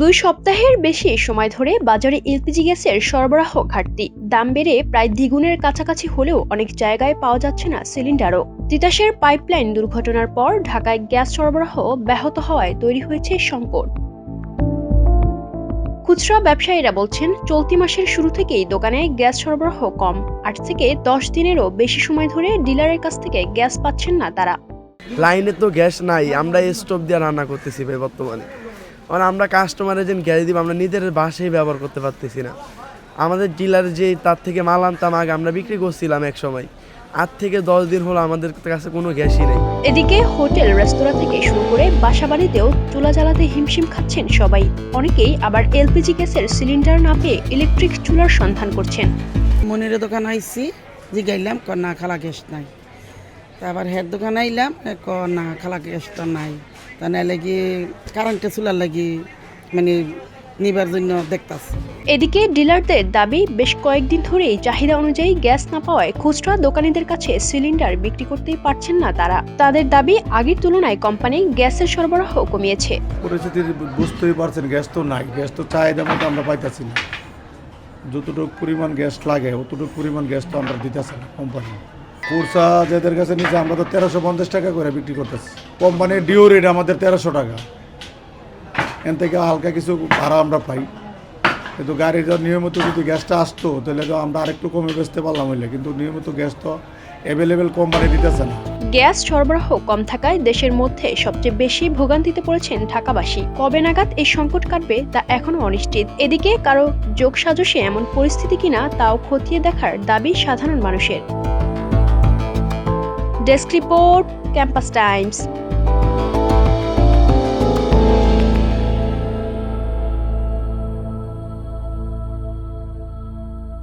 2 সপ্তাহের বেশি সময় ধরে বাজারে এলপিজি গ্যাসের সরবরাহ ঘাটতি। দাম বেড়ে প্রায় দ্বিগুণের কাছাকাছি হলেও অনেক জায়গায় পাওয়া যাচ্ছে না সিলিন্ডারও। তিতাসের পাইপলাইন দুর্ঘটনার পর ঢাকায় গ্যাস সরবরাহ ব্যাহত হওয়ায় তৈরি হয়েছে সংকট। খুচরা ব্যবসায়ীরা বলছেন, চলতি মাসের শুরু থেকেই দোকানে গ্যাস সরবরাহ কম। 8 থেকে 10 দিনেরও বেশি সময় ধরে ডিলারের কাছ থেকে গ্যাস পাচ্ছেন না তারা। লাইনে তো গ্যাস নাই, আমরা স্টোভ দিয়ে রান্না করতেছি ভাই বর্তমানে। মানে আমরা কাস্টমারের যে গ্যাস দিব আমরা নিজের বাসায় ব্যবহার করতে পারতেছি না। আমাদের ডিলার যে তার থেকে মাল আনতাম আগে আমরা বিক্রি করছিলাম এক সময়, 8 থেকে 10 দিন হলো আমাদের কাছে কোনো গ্যাসই নেই। এদিকে হোটেল রেস্তোরাঁ থেকে শুরু করে বাসাবাড়িতেও চুলা জ্বালাতে হিমশিম খাচ্ছেন সবাই। অনেকেই আবার এলপিজি গ্যাসের সিলিন্ডার না পেয়ে ইলেকট্রিক চুলার সন্ধান করছেন। মনিরের দোকান আইসি যে গাইলাম না খালা গ্যাস নাই, তারপর হের দোকান আইলাম না খালা গ্যাসটা নাই, তা নাইলে গিয়ে কারেন্টে চুলার লাগি মানে নিবার জন্য দেখতাছি। এদিকে ডিলারদের দাবি, বেশ কয়েকদিন ধরেই চাহিদা অনুযায়ী গ্যাস না পাওয়ায় খুচরা দোকানীদের কাছে সিলিন্ডার বিক্রি করতেই পারছেন না তারা। তাদের দাবি, আগের তুলনায় কোম্পানি গ্যাসের সরবরাহ কমিয়েছে। পরিস্থিতি বুঝতেই পারছেন, গ্যাস তো নাই, গ্যাস তো চাহিদা মতো আমরা পাইতেছি না। যতটুকু পরিমাণ গ্যাস লাগে অতটুকু পরিমাণ গ্যাস তো আমরা দিতেছি না কোম্পানি। কুরসা যাদের কাছে নিচে আমরা তো 1350 টাকা করে বিক্রি করতেছি। কোম্পানির ডিও রেট আমাদের 1300 টাকা, এন থেকে হালকা কিছু ভাড়া আমরা পাই। কিন্তু গাড়ির নিয়মিত যদি গ্যাসটা আসতো তাহলে তো আমরা আরেকটু কমে বেচতে পারলাম হইলে, কিন্তু নিয়মিত গ্যাস তো অ্যাভেলেবেল কোম্পানি দিতেছে না। গ্যাস সরবরাহ কম থাকায় দেশের মধ্যে সবচেয়ে বেশি ভোগান্তিতে পড়েছেন ঢাকাবাসী। কবে নাগাদ এই সংকট কাটবে তা এখনো অনিশ্চিত। এদিকে কারো যোগসাজশে এমন পরিস্থিতি কিনা তাও খতিয়ে দেখার দাবি সাধারণ মানুষের। Desk report, campus Times.